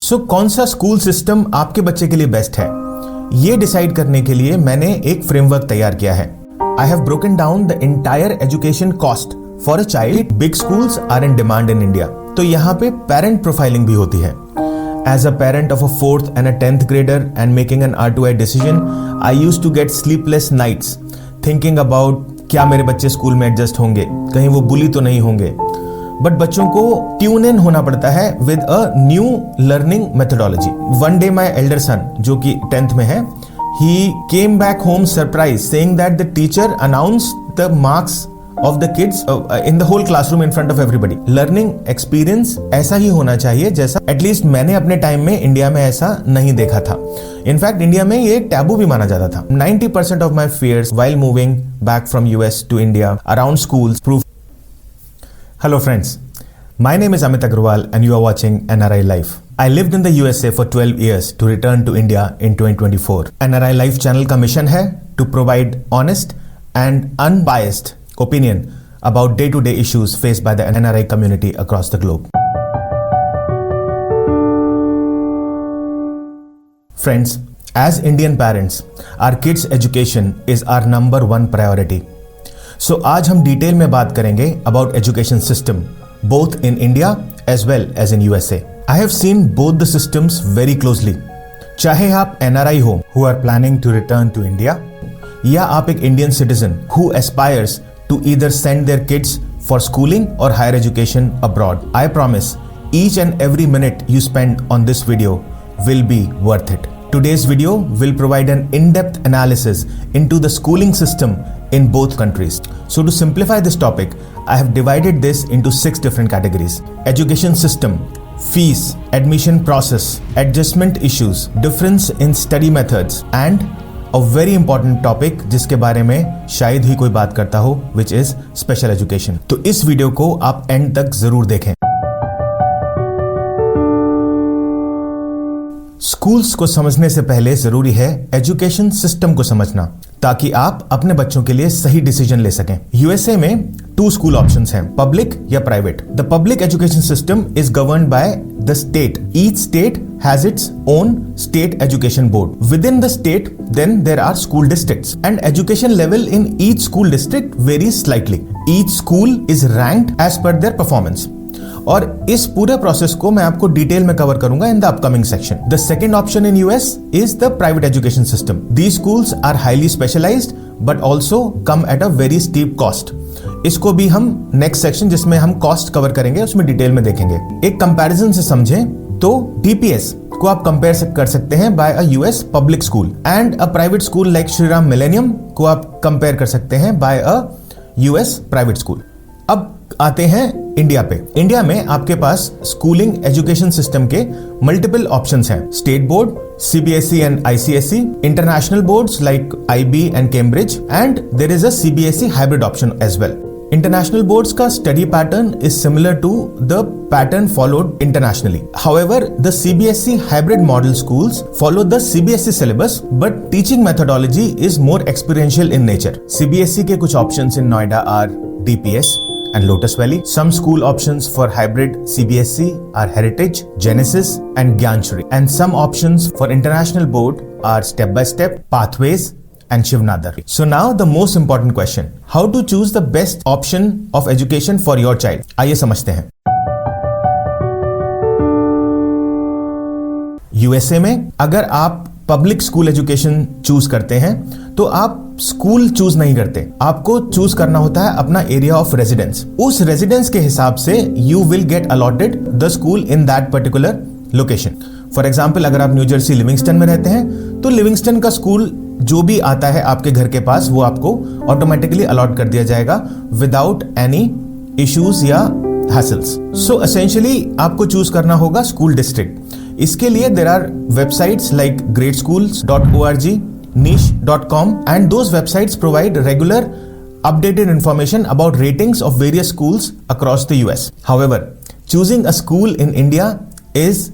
सो कौन सा school system आपके बच्चे के लिए बेस्ट है, ये डिसाइड करने के लिए मैंने एक फ्रेमवर्क तैयार किया है। I have broken down the entire education cost for a child. Big schools are in demand in India. तो यहाँ पे पेरेंट प्रोफाइलिंग भी होती है। As a parent of a 4th and a 10th grader and making an R2I decision, I used to get sleepless nights thinking about क्या मेरे बच्चे school में एडजस्ट होंगे, कहीं वो बुली तो नहीं होंगे। बट बच्चों को ट्यून इन होना पड़ता है with a new learning methodology. One day my elder son, जो कि 10th में है, he came back home surprised saying that the teacher announced the marks of the kids in the whole classroom in front of everybody. Learning experience ऐसा ही होना चाहिए जैसा at least मैंने अपने टाइम में इंडिया में ऐसा नहीं देखा था। इनफैक्ट इंडिया में ये टैबू भी माना जाता था। 90% of my fears while moving back from US to India around schools proved. Hello friends, my name is Amit Agrawal and you are watching NRI Life. I lived in the USA for 12 years to return to India in 2024. NRI Life channel का mission है to provide honest and unbiased opinion about day-to-day issues faced by the NRI community across the globe. Friends, as Indian parents, our kids' education is our number one priority. So आज हम detail में बात करेंगे about education system, both in India as well as in USA. I have seen both the systems very closely. चाहे आप NRI हो who are planning to return to India, या आप एक Indian citizen who aspires to either send their kids for schooling or higher education abroad. I promise each and every minute you spend on this video will be worth it. Today's video will provide an in-depth analysis into the schooling system in both countries. So to simplify this topic, I have divided this into 6 different categories: education system, fees, admission process, adjustment issues, difference in study methods, and a very important topic जिसके बारे में शायद ही कोई बात करता हो, which is special education. तो इस वीडियो को आप एंड तक जरूर देखें। स्कूल्स को समझने से पहले जरूरी है एजुकेशन सिस्टम को समझना, ताकि आप अपने बच्चों के लिए सही डिसीजन ले सकें। यूएसए में 2 स्कूल ऑप्शंस हैं, पब्लिक या private. The public education system is governed by the state. Each state has its own state education board. Within the state, then there are school districts, and education level in each school district varies slightly. Each school is ranked as per their performance. और इस पूरे process को मैं आपको detail में cover करूंगा in the upcoming section. The second option in US is the private education system. These schools are highly specialised but also come at a very steep cost. इसको भी हम नेक्स्ट सेक्शन जिसमें हम cost cover करेंगे उसमें detail में देखेंगे. एक कंपैरिजन से समझें तो डीपीएस को आप कंपेयर कर सकते हैं by a US public school, and a private school like Shriram Millennium को आप कंपेयर कर सकते हैं by a US private school. अब आते हैं इंडिया पे. इंडिया में आपके पास स्कूलिंग एजुकेशन सिस्टम के मल्टीपल ऑप्शंस हैं. State board, CBSE and ICSE, international boards like IB and Cambridge, and there is a CBSE hybrid option as well. International boards का study pattern is similar to the pattern followed internationally. However, the CBSE hybrid model schools follow the CBSE syllabus, but teaching methodology is more experiential in nature. CBSE के कुछ options in Noida are DPS and Lotus Valley. Some school options for hybrid CBSE are Heritage, Genesis, and Gyanshri. And some options for international board are Step by Step, Pathways, and Shivnadar. So now the most important question: how to choose the best option of education for your child? आइए समझते हैं. USA में अगर आप public school education choose करते हैं तो आप स्कूल चूज नहीं करते, आपको चूज करना होता है अपना एरिया ऑफ रेजिडेंस. उस रेजिडेंस के हिसाब से you will get allotted the school in that particular location. For example, अगर आप न्यू जर्सी लिविंगस्टन में रहते हैं तो लिविंगस्टन का स्कूल जो भी आता है आपके घर के पास वो आपको ऑटोमेटिकली अलॉट कर दिया जाएगा विदाउट एनी इश्यूज या हैसल्स. सो एसेंशियली आपको चूज करना होगा स्कूल डिस्ट्रिक्ट. इसके लिए there are websites like greatschools.org, niche.com, and those websites provide regular updated information about ratings of various schools across the US. However, choosing a school in India is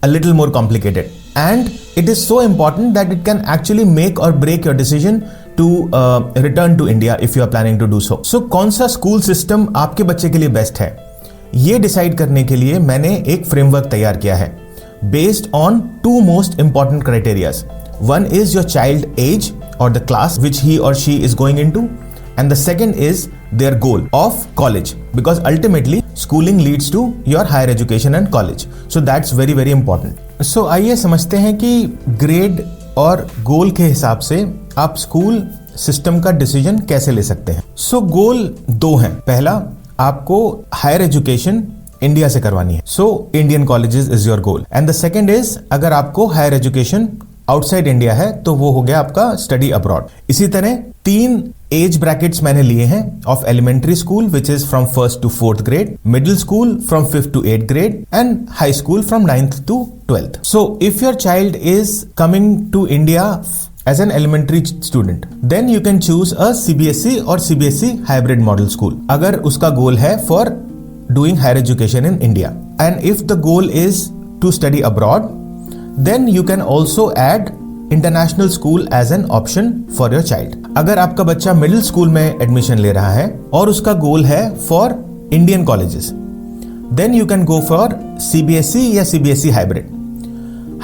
a little more complicated, and it is so important that it can actually make or break your decision to return to India if you are planning to do so. So कौन सा school system आपके बच्चे के लिए best है, ये decide करने के लिए मैंने एक फ्रेमवर्क तैयार किया है. based on two most important criteria. One is your child age or the class which he or she is going into, and the second is their goal of college, because ultimately schooling leads to your higher education and college. So that's very very important. So आइए समझते हैं कि grade और गोल के हिसाब से आप school system का डिसीजन कैसे ले सकते हैं. सो गोल दो हैं. पहला, आपको हायर एजुकेशन इंडिया से करवानी है, so Indian colleges is your goal. And the second is, अगर आपको हायर एजुकेशन आउटसाइड इंडिया है तो वो हो गया आपका स्टडी अब्रॉड. इसी तरह 3 एज ब्रैकेट्स मैंने लिए हैं of elementary school which is from 1st to 4th grade, middle school from 5th to 8th grade, and high school from 9th to 12th. So if your child is coming to India as an elementary student, then you can choose a CBSE or CBSE hybrid model school अगर उसका goal है for doing higher education in India. And if the goal is to study abroad, then you can also add international school as an option for your child. अगर आपका बच्चा middle school में admission ले रहा है और उसका गोल है for Indian colleges, then you can go for CBSE या CBSE हाइब्रिड.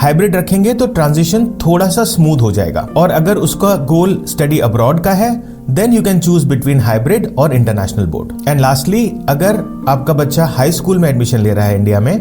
हाइब्रिड रखेंगे तो ट्रांजिशन थोड़ा सा स्मूथ हो जाएगा. और अगर उसका गोल स्टडी अब्रॉड का है, then you can choose between hybrid और इंटरनेशनल बोर्ड. एंड लास्टली, अगर आपका बच्चा हाई स्कूल में एडमिशन ले रहा है इंडिया में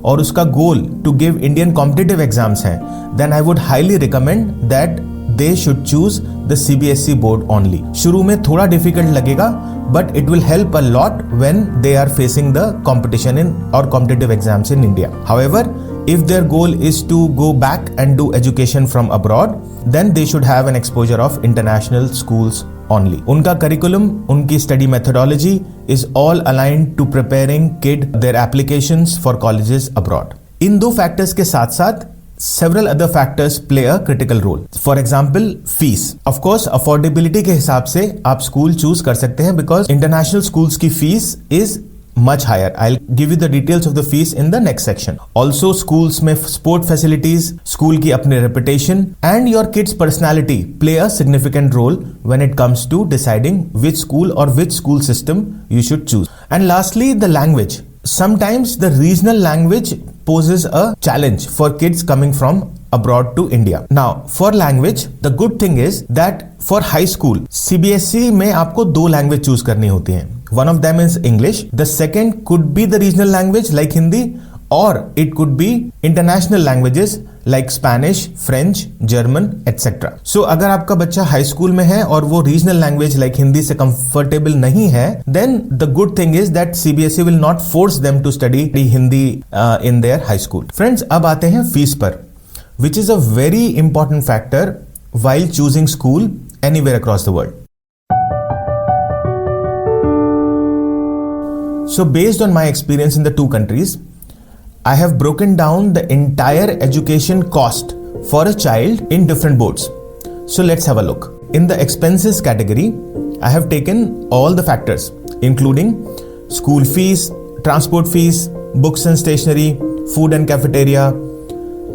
और उसका goal to give Indian competitive exams हैं, then I would highly recommend that they should choose the CBSE board only. शुरू में थोड़ा डिफिकल्ट लगेगा, but it will help a lot when they are facing the competition in और competitive exams in India. However, if their goal is to go back and do education from abroad, then they should have an exposure of international schools only. उनका curriculum, उनकी study methodology is all aligned to preparing kid their applications for colleges abroad. इन दो factors के साथ साथ several other factors play a critical role. For example, fees. Of course, affordability के हिसाब से आप school choose कर सकते हैं because international schools की fees is much higher. I'll give you the details of the fees in the next section. Also, schools में sport facilities, school की अपनी reputation and your kid's personality play a significant role when it comes to deciding which school or which school system you should choose. And lastly, the language. Sometimes the regional language poses a challenge for kids coming from abroad to India. Now, for language, the good thing is that for high school, CBSE में आपको 2 language choose करनी होती हैं. One of them is English. The second could be the regional language like Hindi, or it could be international languages like Spanish, French, German, etc. So अगर आपका बच्चा high school में है और वो रीजनल लैंग्वेज लाइक हिंदी से comfortable नहीं है, then the good thing is that CBSE will not force them to study Hindi in their high school. Friends, अब आते हैं फीस पर, which is a very important factor while choosing school anywhere across the world. So based on my experience in the 2 countries, I have broken down the entire education cost for a child in different boards. So let's have a look. In the expenses category, I have taken all the factors, including school fees, transport fees, books and stationery, food and cafeteria,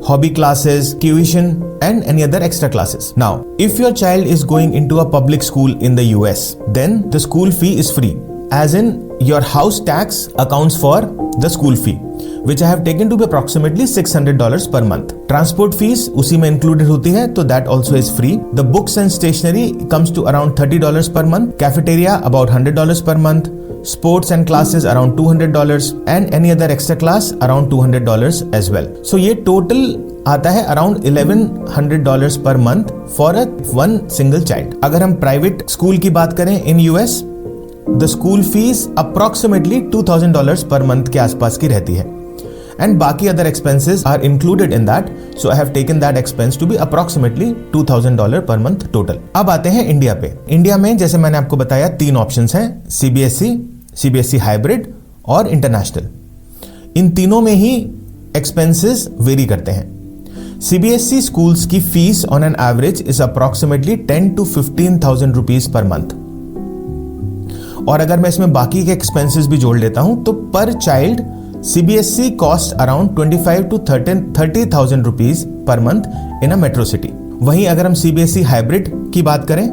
hobby classes, tuition, and any other extra classes. Now, if your child is going into a public school in the US, then the school fee is free. As in, your house tax accounts for the school fee, which I have taken to be approximately $600 per month. Transport fees उसी में included होती है, तो that also is free. The books and stationery comes to around $30 per month. Cafeteria about $100 per month. Sports and classes around $200, and any other extra class around $200 as well. So ये total आता है around $1100 per month for a one single child. अगर हम private school की बात करें in US, the school fees approximately $2000 per month के आसपास की रहती है, and बाकी other expenses are included in that, so I have taken that expense to be approximately $2000 per month total. अब आते हैं इंडिया पे. इंडिया में जैसे मैंने आपको बताया 3 ऑप्शंस हैं, CBSE, CBSE हाइब्रिड और इंटरनेशनल. इन तीनों में ही एक्सपेंसेस वेरी करते हैं. CBSE schools की fees on an average is approximately 10 to 15,000 rupees per month. और अगर मैं इसमें बाकी के एक्सपेंसेस भी जोड़ लेता हूं तो पर child CBSE cost around 25 to 30,000 rupees per month in a metro city. वहीं अगर हम CBSE हाइब्रिड की बात करें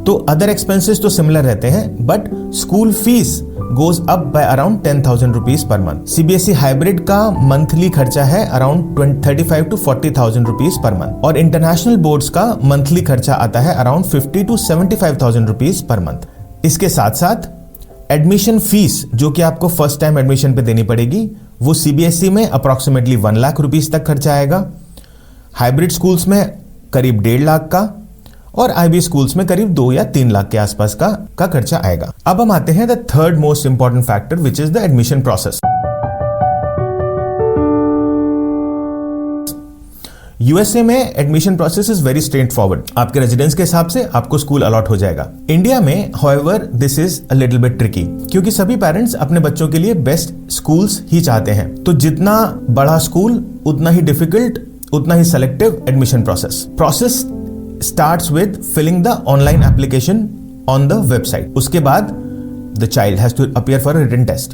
तो अदर एक्सपेंसेस तो सिमिलर रहते हैं, but school fees goes up by around 10,000 rupees per month. CBSE hybrid का मंथली खर्चा है around 35 to 40,000 rupees per month और इंटरनेशनल बोर्ड्स का मंथली खर्चा आता है around 50 to 75,000 rupees per month. इसके साथ साथ एडमिशन फीस जो कि आपको फर्स्ट टाइम एडमिशन पे देनी पड़ेगी वो CBSE में अप्रोक्सीमेटली 1 लाख रुपीस तक खर्चा आएगा, हाइब्रिड स्कूल्स में करीब 1.5 लाख का और IB स्कूल्स में करीब 2 या 3 लाख के आसपास का खर्चा आएगा। अब हम आते हैं the third most important factor which is the admission process. USA में admission process is very straightforward. आपके रेजिडेंस के हिसाब से आपको स्कूल अलॉट हो जाएगा। इंडिया में however this is a little bit tricky क्योंकि सभी पेरेंट्स अपने बच्चों के लिए बेस्ट स्कूल्स ही चाहते हैं, तो जितना बड़ा स्कूल उतना ही डिफिकल्ट, उतना ही selective admission process starts with filling the online application on the website. उसके बाद the child has to appear for a written test.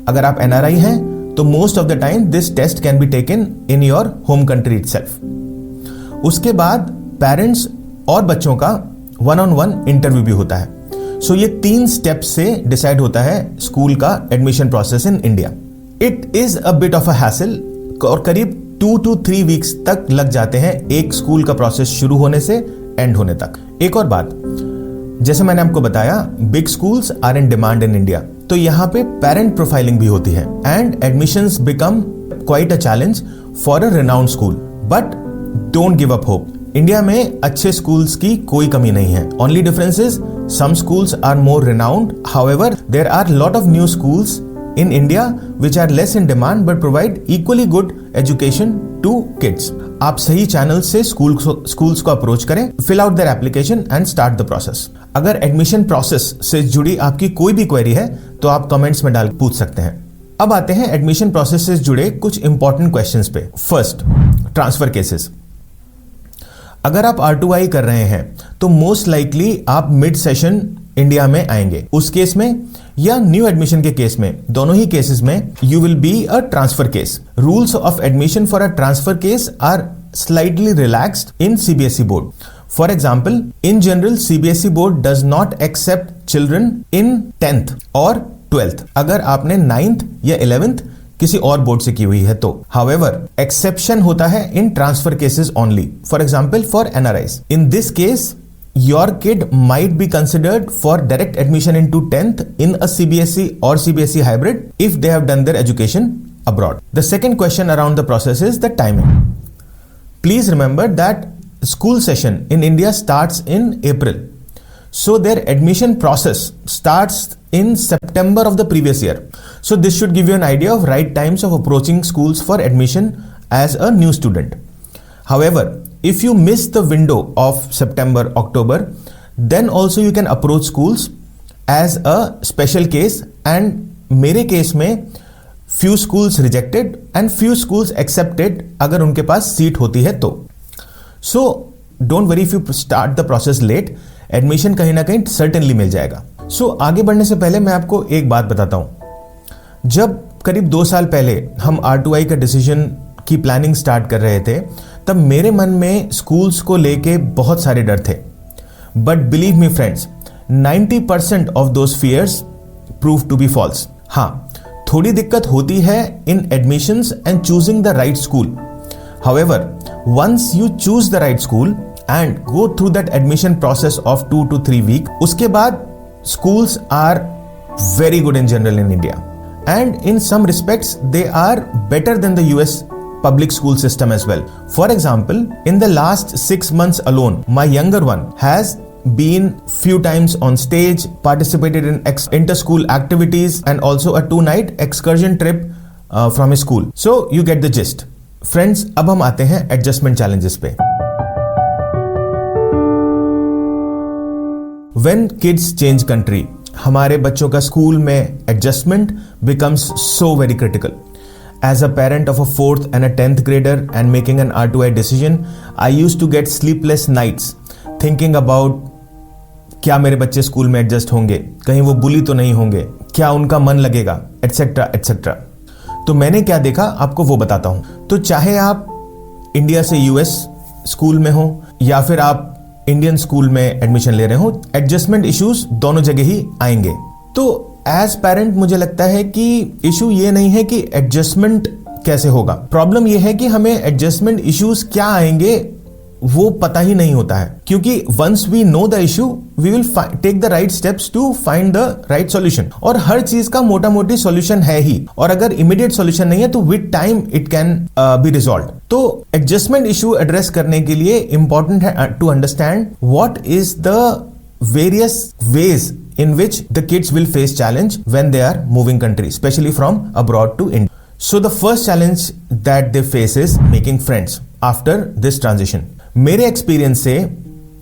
अगर आप NRI हैं तो most of the time this test can be taken in your home country itself. उसके बाद parents और बच्चों का 1-on-1 इंटरव्यू भी होता है। सो ये 3 स्टेप्स से डिसाइड होता है स्कूल का admission process in India. It is a bit of a hassle और करीब 2 to 3 वीक्स तक लग जाते हैं एक स्कूल का प्रोसेस शुरू होने से एंड होने तक। एक और बात, जैसे मैंने आपको बताया big schools are in demand in India, तो यहाँ पे पेरेंट प्रोफाइलिंग भी होती है and admissions become quite a challenge for a renowned school. But don't give up hope, India में अच्छे स्कूल्स की कोई कमी नहीं है। Only difference is some schools are more renowned, however there are lot of new schools in India which are less in demand but provide equally good education to kids. आप सही channel से schools को approach करें, fill out their application and start the process. अगर admission process से जुड़ी आपकी कोई भी क्वेरी है तो आप कमेंट्स में डाल पूछ सकते हैं। अब आते हैं एडमिशन प्रोसेस से जुड़े कुछ इंपॉर्टेंट क्वेश्चंस पे। First, transfer cases. अगर आप R2I कर रहे हैं तो मोस्ट लाइकली आप मिड सेशन इंडिया में आएंगे। उस केस में या न्यू एडमिशन के केस में, दोनों ही केसेस में you will be a transfer case. Rules of admission for a transfer case are slightly relaxed in CBSE board. For example, in general CBSE board does not accept children in 10th और 12th अगर आपने 9th या 11th किसी और board से की हुई है तो। हाउएवर एक्सेप्शन होता है in transfer cases only, for example for NRIs। In this case your kid might be considered for direct admission into 10th in a CBSE or CBSE hybrid if they have done their education abroad. The second question around the process is the timing. Please remember that school session in India starts in April. So their admission process starts in September of the previous year. So this should give you an idea of right times of approaching schools for admission as a new student. However, if you miss the window of September, October, then also you can approach schools as a special case and मेरे case में few schools rejected and few schools accepted अगर उनके पास seat होती है तो। So don't worry if you start the process late, admission कहीं ना कहीं certainly मिल जाएगा। So आगे बढ़ने से पहले मैं आपको एक बात बताता हूँ। जब करीब 2 साल पहले हम R2I का डिसीजन की प्लानिंग स्टार्ट कर रहे थे तब मेरे मन में स्कूल्स को लेके बहुत सारे डर थे। But believe me friends, 90% of those fears prove to be false. हाँ, थोड़ी दिक्कत होती है in admissions and choosing the right school. However once you choose the right school and go through that admission process of 2 to 3 week, उसके बाद schools are very good in general in India, and in some respects they are better than the US public school system as well. For example, in the last 6 months alone, my younger one has been few times on stage, participated in inter-school activities, and also a 2-night excursion trip from his school. So you get the gist. Friends, अब हम आते हैं adjustment challenges पे. When kids change country, हमारे बच्चों का school में adjustment becomes so very critical. As a parent of a 4th and a 10th grader and making an R2I decision, I used to get sleepless nights thinking about क्या मेरे बच्चे school में adjust होंगे, कहीं वो बुली तो नहीं होंगे, क्या उनका मन लगेगा, एटसेट्रा एटसेट्रा. तो मैंने क्या देखा आपको वो बताता हूं. तो चाहे आप इंडिया से यूएस स्कूल में हो या फिर आप इंडियन स्कूल में एडमिशन ले रहे हो, एडजस्टमेंट इश्यूज दोनों जगह ही आएंगे. तो एज पेरेंट मुझे लगता है कि इशू ये नहीं है कि एडजस्टमेंट कैसे होगा, प्रॉब्लम ये है कि हमें एडजस्टमेंट इश्यूज क्या आएंगे वो पता ही नहीं होता है, क्योंकि once we know the issue we will take the right steps to find the right solution. और हर चीज का मोटा मोटी सॉल्यूशन है ही, और अगर इमीडिएट सॉल्यूशन नहीं है तो with time it can be resolve. तो एडजस्टमेंट इशू एड्रेस करने के लिए इंपॉर्टेंट है to understand what is the various ways in which the kids will face challenge when they are moving country, especially from abroad to India. So the first challenge that they face is making friends after this transition. मेरे experience से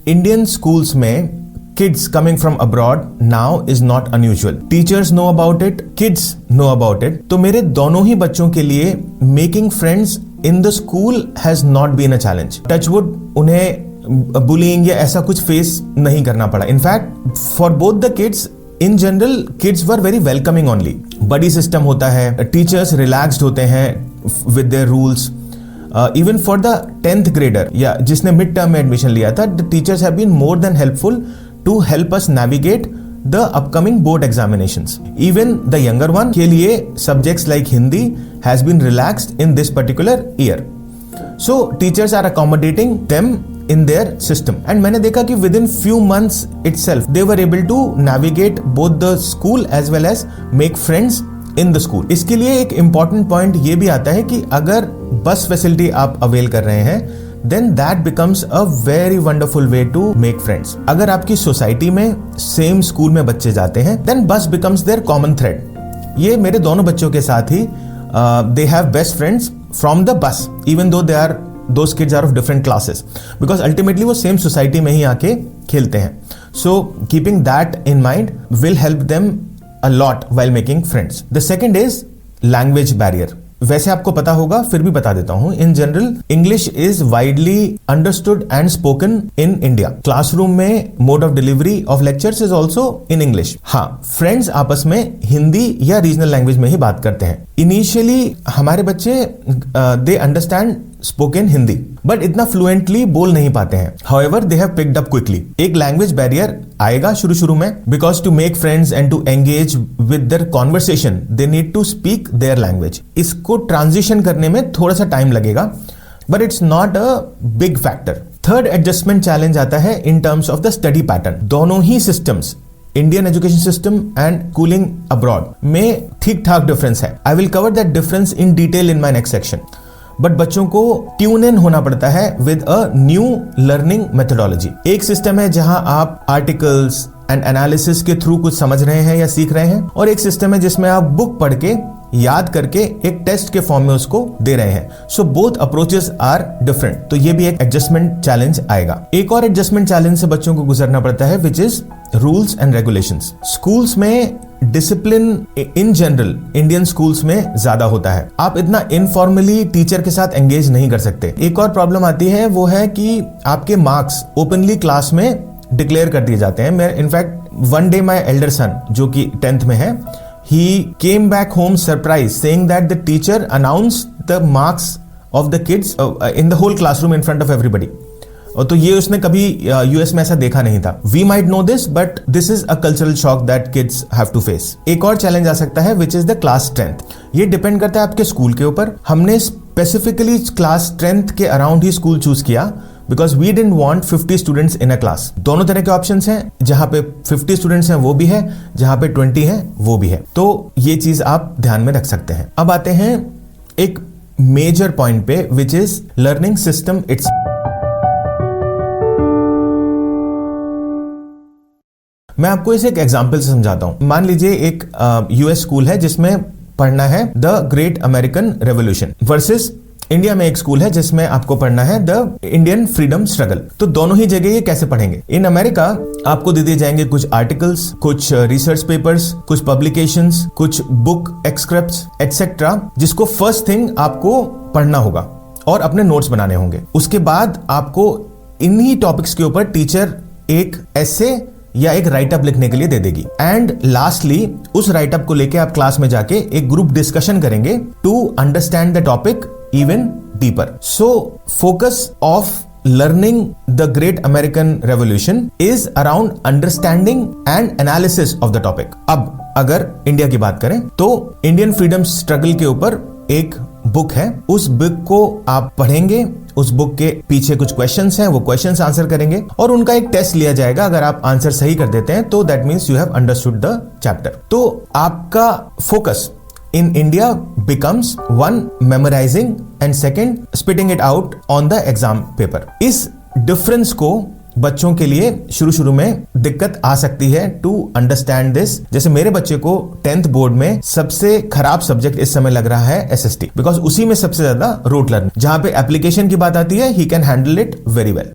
Indian schools में kids coming from abroad now is not unusual. Teachers know about it, kids know about it. तो मेरे दोनों ही बच्चों के लिए making friends in the school has not been a challenge. Touch wood, उन्हें bullying या ऐसा कुछ फेस नहीं करना पड़ा। In fact for both the kids in general kids were very welcoming only. Buddy system होता है, टीचर्स रिलैक्स्ड होते हैं with their rules. Even for the 10th grader या जिसने मिड टर्म में एडमिशन लिया था, the teachers have been more than helpful to help us navigate the upcoming board examinations. Even the younger one के लिए subjects like Hindi has been relaxed in this particular year. So teachers are accommodating them in their system. And मैंने देखा कि within few months itself they were able to navigate both the school as well as make friends in the school. इसके लिए एक important point ये भी आता है कि अगर बस फैसिलिटी आप अवेल कर रहे हैं then that becomes a very wonderful way to make friends. अगर आपकी सोसाइटी में सेम स्कूल में बच्चे जाते हैं then bus becomes their common thread. ये मेरे दोनों बच्चों के साथ ही they have best friends from the bus even though they are those kids are of different classes because ultimately वो सेम सोसाइटी में ही आके खेलते हैं. So keeping that in mind will help them a lot while making friends. The second is language barrier. वैसे आपको पता होगा फिर भी बता देता हूं. In general English is widely understood and spoken in India. Classroom में mode of delivery of lectures is also in English. हाँ, फ्रेंड्स आपस में हिंदी या रीजनल लैंग्वेज में ही बात करते हैं. इनिशियली हमारे बच्चे they understand spoken Hindi but इतना फ्लुएंटली बोल नहीं पाते हैं. However they have picked up quickly. एक लैंग्वेज बैरियर आएगा शुरू में because to make friends and to engage with their conversation they need to speak their language. इसको ट्रांजिशन करने में थोड़ा सा टाइम लगेगा but it's not a big factor. Third adjustment challenge आता है in terms of the study pattern. दोनों ही systems Indian education system and schooling abroad में ठीक ठाक डिफरेंस है. I will cover that difference in detail in my next section. But बच्चों को tune in होना पड़ता है with a new learning methodology. एक सिस्टम है जहां आप आर्टिकल्स एंड एनालिसिस के थ्रू कुछ समझ रहे हैं या सीख रहे हैं, और एक सिस्टम है जिसमें आप बुक पढ़ के याद करके एक टेस्ट के फॉर्म में उसको दे रहे हैं. So both approaches are different. तो ये भी एक एडजस्टमेंट चैलेंज आएगा. एक और एडजस्टमेंट चैलेंज से बच्चों को गुजरना पड़ता है which is rules and regulations. Schools में discipline in general Indian schools में ज्यादा होता है. आप इतना इनफॉर्मली टीचर के साथ एंगेज नहीं कर सकते. एक और प्रॉब्लम आती है वो है कि आपके मार्क्स ओपनली क्लास में डिक्लेयर कर दिए जाते हैं. मैं in fact one day my elder son जो कि 10th में है, he came back home surprised saying that the teacher announced the marks of the kids in the whole classroom in front of everybody. और तो ये उसने कभी यूएस में ऐसा देखा नहीं था. We might know this but this is a cultural shock that kids have to face. एक और चैलेंज आ सकता है which is the class strength. ये डिपेंड करता है आपके स्कूल के ऊपर. हमने स्पेसिफिकली क्लास स्ट्रेंथ के अराउंड ही स्कूल चूज किया because we didn't want 50 students in a class. दोनों तरह के ऑप्शंस हैं. जहां पे 50 स्टूडेंट्स हैं वो भी है, जहां पे 20 हैं वो भी है. तो ये चीज आप ध्यान में रख सकते हैं. अब आते हैं एक मेजर पॉइंट पे which is learning system it's. मैं आपको इसे एक एग्जाम्पल से समझाता हूं. मान लीजिए एक यूएस स्कूल है जिसमें पढ़ना है the great American revolution versus India में एक स्कूल है जिसमें आपको पढ़ना है द इंडियन फ्रीडम स्ट्रगल. तो दोनों ही जगह ये कैसे पढ़ेंगे? इन अमेरिका आपको दे दिए जाएंगे कुछ आर्टिकल्स, कुछ रिसर्च पेपर्स, कुछ पब्लिकेशंस, कुछ बुक एक्सक्रिप्ट्स एटसेट्रा, जिसको फर्स्ट थिंग आपको पढ़ना होगा और अपने नोट्स बनाने होंगे. उसके बाद आपको इन्हीं टॉपिक्स के ऊपर टीचर एक एसे या एक राइटअप लिखने के लिए दे देगी. एंड लास्टली उस राइटअप को लेके आप क्लास में जाके एक ग्रुप डिस्कशन करेंगे to understand the topic even deeper. So focus of learning the Great American Revolution is around understanding and analysis of the topic. अब अगर इंडिया की बात करें तो इंडियन फ्रीडम स्ट्रगल के ऊपर एक बुक है, उस बुक को आप पढ़ेंगे, उस बुक के पीछे कुछ क्वेश्चंस हैं, वो क्वेश्चंस आंसर करेंगे और उनका एक टेस्ट लिया जाएगा। अगर आप आंसर सही कर देते हैं तो that means you have understood the chapter. तो आपका focus in India becomes one memorizing and second spitting it out on the exam paper। इस डिफरेंस को बच्चों के लिए शुरू में दिक्कत आ सकती है टू अंडरस्टैंड दिस। जैसे मेरे बच्चे को 10th बोर्ड में सबसे खराब सब्जेक्ट इस समय लग रहा है SST, बिकॉज उसी में सबसे ज्यादा रोट लर्निंग, जहां पे एप्लीकेशन की बात आती है he can handle it very well.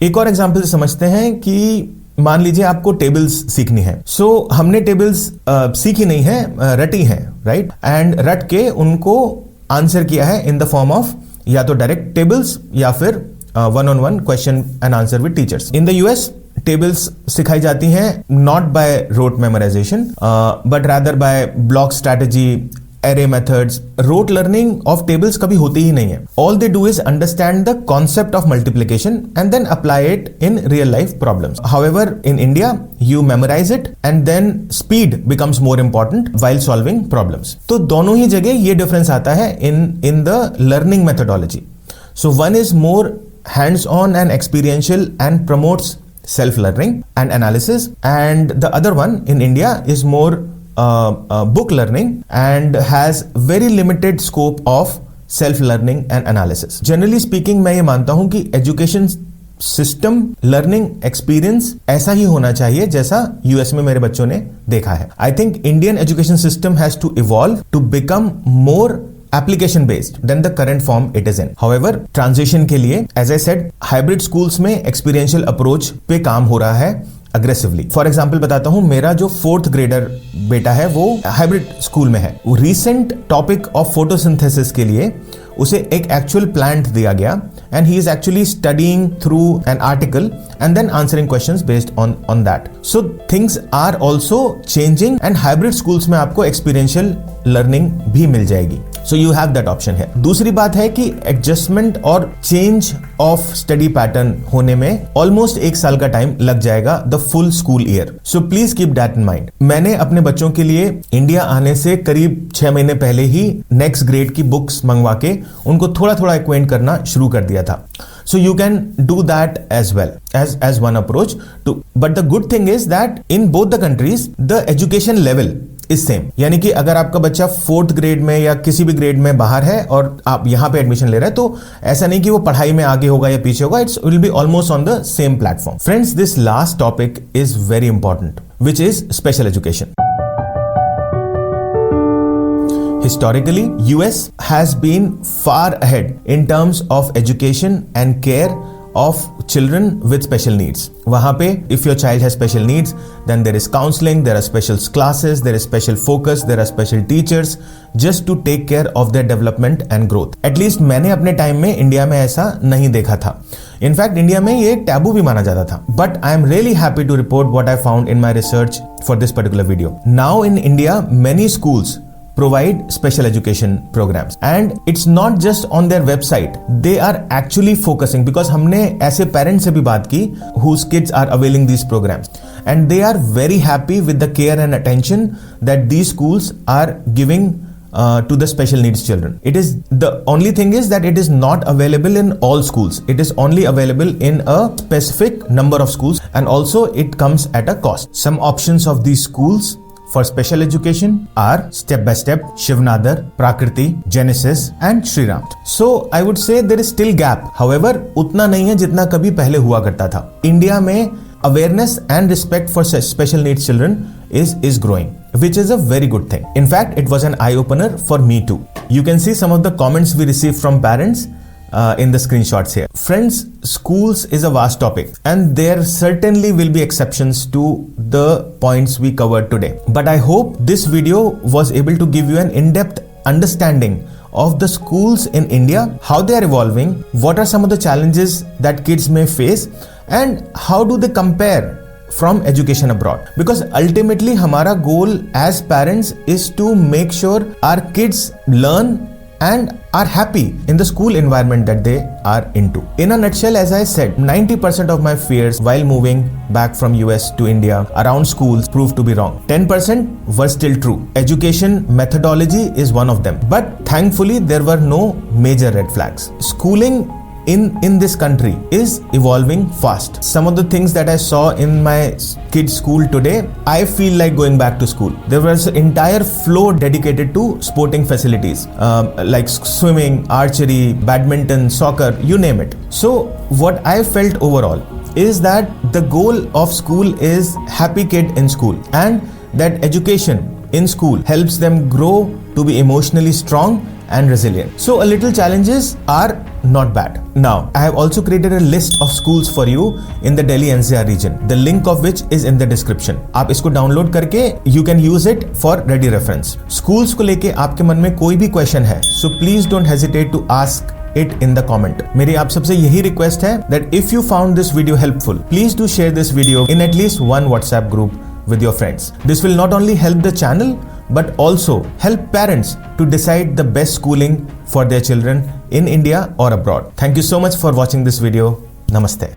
एक और एग्जाम्पल समझते हैं कि मान लीजिए आपको टेबल्स सीखनी है। सो हमने टेबल्स सीखी नहीं है, रटी है, राइट, एंड रट के उनको आंसर किया है इन द फॉर्म ऑफ या तो डायरेक्ट टेबल्स या फिर one-on-one question and answer with teachers। In the US tables सिखाई जाती हैं not by rote memorization but rather by block strategy, array methods। rote learning of tables कभी होती ही नहीं है। all they do is understand the concept of multiplication and then apply it in real life problems। however in India you memorize it and then speed becomes more important while solving problems। तो दोनों ही जगह ये difference आता है in the learning methodology। so one is more hands-on and experiential and promotes self-learning and analysis, and the other one in India is more book learning and has very limited scope of self-learning and analysis। generally speaking मैं ये मानता हूं कि education system learning experience ऐसा ही होना चाहिए जैसा US में मेरे बच्चों ने देखा है। I think Indian education system has to evolve to become more application based than the current form it is in। however transition के लिए as I said hybrid schools में experiential approach पे काम हो रहा है अग्रेसिवली। फॉर एग्जाम्पल बताता हूं, मेरा जो 4th ग्रेडर बेटा है वो हाइब्रिड स्कूल में है। वो रिसेंट टॉपिक ऑफ फोटोसिंथेसिस के लिए उसे एक एक्चुअल प्लांट दिया गया and he is actually studying through an article and then answering questions based on that. So things are also changing and hybrid schools में आपको एक्सपीरियंशियल लर्निंग भी मिल जाएगी। So you have that option है। दूसरी बात है कि एडजस्टमेंट और चेंज ऑफ स्टडी पैटर्न होने में ऑलमोस्ट 1 साल का टाइम लग जाएगा the full school year. So please keep that in mind. मैंने अपने बच्चों के लिए इंडिया आने से करीब 6 महीने पहले ही नेक्स्ट ग्रेड की बुक्स मंगवा के उनको थोड़ा थोड़ा एक्वेंट करना शुरू कर दिया था। So you can do that as well as one approach to, but the good thing is that in both the countries the education level is same। यानी कि अगर आपका बच्चा 4th ग्रेड में या किसी भी ग्रेड में बाहर है और आप यहाँ पे एडमिशन ले रहे हैं तो ऐसा नहीं कि वो पढ़ाई में आगे होगा या पीछे होगा, it's will be almost on the same platform. Friends, this last topic is very important which is special education. Historically, US has been far ahead in terms of education and care of children with special needs। वहां पे if your child has special needs then there is counseling, there are special classes, there is special focus, there are special teachers just to take care of their development and growth। at least मैंने अपने time में India में ऐसा नहीं देखा था। In fact India में ये टैबू भी माना जाता था। But I am really happy to report what I found in my research for this particular video. Now in India many schools provide special education programs and it's not just on their website, they are actually focusing, because हमने ऐसे parents से भी बात की whose kids are availing these programs and they are very happy with the care and attention that these schools are giving to the special needs children। it is the only thing is that it is not available in all schools, it is only available in a specific number of schools and also it comes at a cost। some options of these schools for special education are Step by Step, Shivnadar, Prakriti, Genesis and Shri Ram। so I would say there is still gap, however उतना नहीं है जितना कभी पहले हुआ करता था। India में awareness and respect for special needs children is growing, which is a very good thing। in fact it was an eye opener for me too। you can see some of the comments we received from parents in the screenshots here। friends, schools is a vast topic and there certainly will be exceptions to the points we covered today, but I hope this video was able to give you an in-depth understanding of the schools in India, how they are evolving, what are some of the challenges that kids may face and how do they compare from education abroad, because ultimately हमारा goal as parents is to make sure our kids learn and are happy in the school environment that they are into. In a nutshell, as I said, 90% of my fears while moving back from US to India around schools proved to be wrong. 10% were still true. Education methodology is one of them. But thankfully, there were no major red flags. Schooling in this country is evolving fast. Some of the things that I saw in my kids' school today, I feel like going back to school. There was an entire floor dedicated to sporting facilities, like swimming, archery, badminton, soccer, you name it. So what I felt overall is that the goal of school is happy kid in school, and that education in school helps them grow to be emotionally strong and resilient. So a little challenges are not bad. Now, I have also created a list of schools for you in the Delhi NCR region, the link of which is in the description. आप इसको download करके you can use it for ready reference. Schools को लेके आपके मन में कोई भी क्वेश्चन है, so please don't hesitate to ask it in the comment. मेरी आप सबसे यही रिक्वेस्ट है that if you found this video helpful, please do share this video in at least one WhatsApp group with your friends. This will not only help the channel but also help parents to decide the best schooling for their children in India or abroad. Thank you so much for watching this video. Namaste.